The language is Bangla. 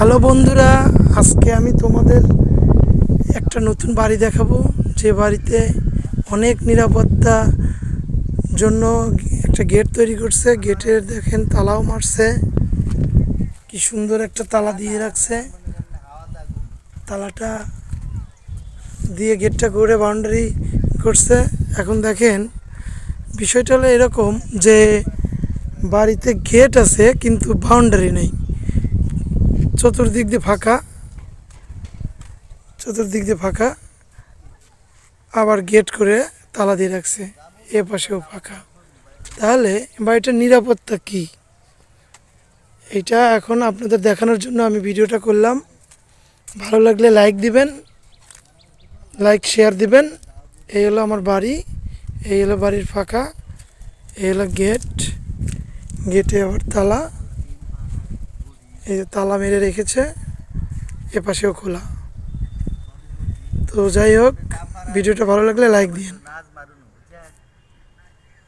হ্যালো বন্ধুরা, আজকে আমি তোমাদের একটা নতুন বাড়ি দেখাবো, যে বাড়িতে অনেক নিরাপত্তা জন্য একটা গেট তৈরি করছে। গেটের দেখেন তালাও মারছে, কি সুন্দর একটা তালা দিয়ে রাখছে। তালাটা দিয়ে গেটটা করে বাউন্ডারি করছে। এখন দেখেন বিষয়টা হলো এরকম যে বাড়িতে গেট আছে কিন্তু বাউন্ডারি নেই, চতুর্দিক দিয়ে ফাঁকা, আবার গেট করে তালা দিয়ে রাখছে, এ পাশেও ফাঁকা। তাহলে বাড়িটার নিরাপত্তা কি, এটা এখন আপনাদের দেখানোর জন্য আমি ভিডিওটা করলাম। ভালো লাগলে লাইক দিবেন, শেয়ার দিবেন। এই হলো আমার বাড়ি, এই হলো বাড়ির ফাঁকা, এই হলো গেটে আবার তালা, এই যে তালা মেরে রেখেছে, এ পাশেও খোলা। তো যাই হোক, ভিডিওটা ভালো লাগলে লাইক দিন।